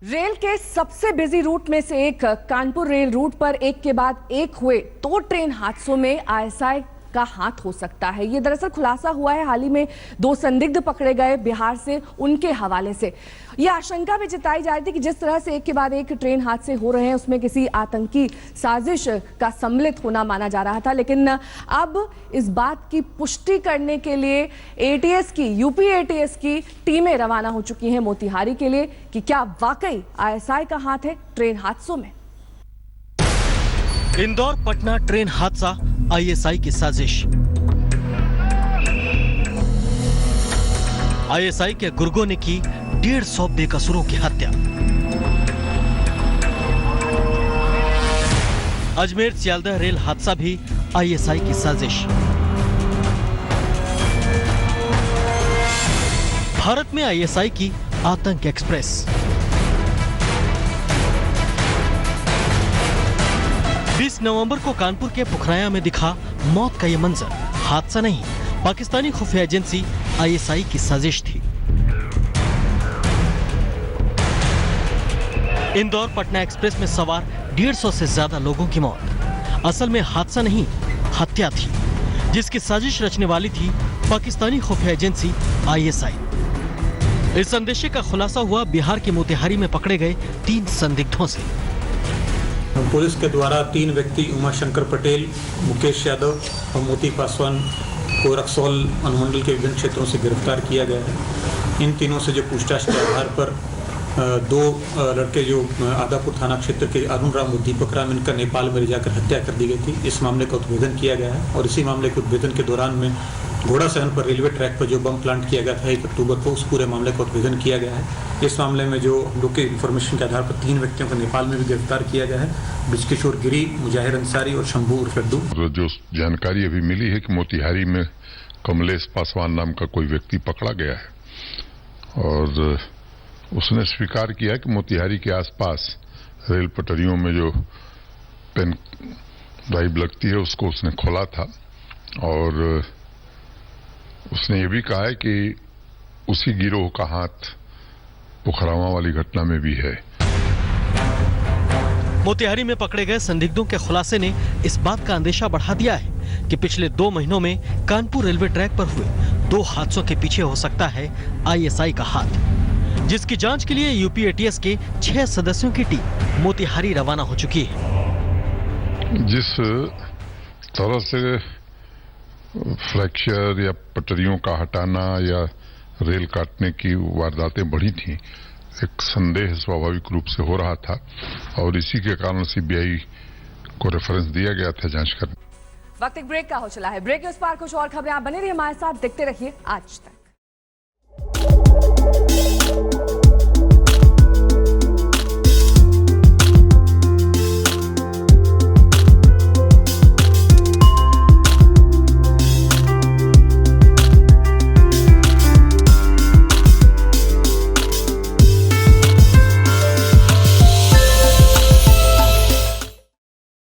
Rail के सबसे busy route में से एक कानपुर रेल रूट पर एक के बाद एक हुए 2 ट्रेन हादसों में आईएसआई का हाथ हो सकता है। ये दरअसल खुलासा हुआ है हाल ही में 2 संदिग्ध पकड़े गए बिहार से, उनके हवाले से ये आशंका भी जताई जा रही थी कि जिस तरह से एक के बाद एक ट्रेन हादसे हो रहे हैं उसमें किसी आतंकी साजिश का सम्मिलित होना माना जा रहा था। लेकिन अब इस बात की पुष्टि करने के लिए एटीएस की, यूपी एटीएस की टीमें रवाना हो चुकी हैं मोतिहारी के लिए कि क्या वाकई आईएसआई का हाथ है ट्रेन हादसों में। इंदौर पटना ट्रेन हादसा आईएसआई की साजिश। आईएसआई के गुर्गों ने की 150 बेकसूरों की हत्या। अजमेर सियालदह रेल हादसा भी आईएसआई की साजिश। भारत में आईएसआई की आतंक एक्सप्रेस। नवंबर को कानपुर के पुखराया में दिखा मौत का यह मंजर हादसा नहीं, पाकिस्तानी खुफिया एजेंसी आईएसआई की साजिश थी। इंदौर पटना एक्सप्रेस में सवार 150 से ज्यादा लोगों की मौत असल में हादसा नहीं, हत्या थी, जिसकी साजिश रचने वाली थी पाकिस्तानी खुफिया एजेंसी आईएसआई। इस संदेशे का खुलासा हुआ बिहार के मोतिहारी में पकड़े गए 3 संदिग्धों से। पुलिस के द्वारा 3 व्यक्ति उमाशंकर पटेल, मुकेश यादव और मोती पासवान को रक्सौल अनुमंडल के विभिन्न क्षेत्रों से गिरफ्तार किया गया है। इन तीनों से जो पूछताछ के आधार पर 2 लड़के जो आदापुर थाना क्षेत्र के अरुण राम और दीपक राम, इनका नेपाल में ले जाकर हत्या कर दी गई थी। इस मामले का उद्भेदन किया गया है और इसी मामले के उद्भेदन के दौरान में घोड़ा सहन पर रेलवे ट्रैक पर जो बम प्लांट किया गया था 1 अक्टूबर को, उस पूरे मामले का उद्भेदन किया गया है। इस मामले में जो हम लोग के इन्फॉर्मेशन के आधार पर 3 व्यक्तियों को नेपाल में भी गिरफ्तार किया गया है, ब्रिजकिशोर गिरी, मुजाहिर अंसारी और शंभू उर्फ लड्डू। जो जानकारी अभी मिली है कि मोतिहारी में कमलेश पासवान नाम का कोई व्यक्ति पकड़ा गया है और उसने स्वीकार किया कि मोतिहारी के आसपास रेल पटरियों में जो पेन ड्राइव लगती है उसको उसने खोला था और उसने ये भी कहा है कि उसी गिरोह का हाथ पुखरावा वाली घटना में भी है। मोतिहारी में पकड़े गए संदिग्धों के खुलासे ने इस बात का अंदेशा बढ़ा दिया है कि पिछले 2 महीनों में कानपुर रेलवे ट्रैक पर हुए 2 हादसों के पीछे हो सकता है आईएसआई का हाथ, जिसकी जांच के लिए यूपी एटीएस के 6 सदस्यों की टीम मोतिहारी रवाना हो चुकी है। जिस तरह से फ्रैक्चर या पटरियों का हटाना या रेल काटने की वारदातें बढ़ी थी, एक संदेह स्वाभाविक रूप से हो रहा था और इसी के कारण सीबीआई को रेफरेंस दिया गया था जांच करने। वक्त एक ब्रेक का हो चला है। ब्रेक के उस पार कुछ और खबरें आप बने रहिए हमारे साथ, देखते रहिए आज तक।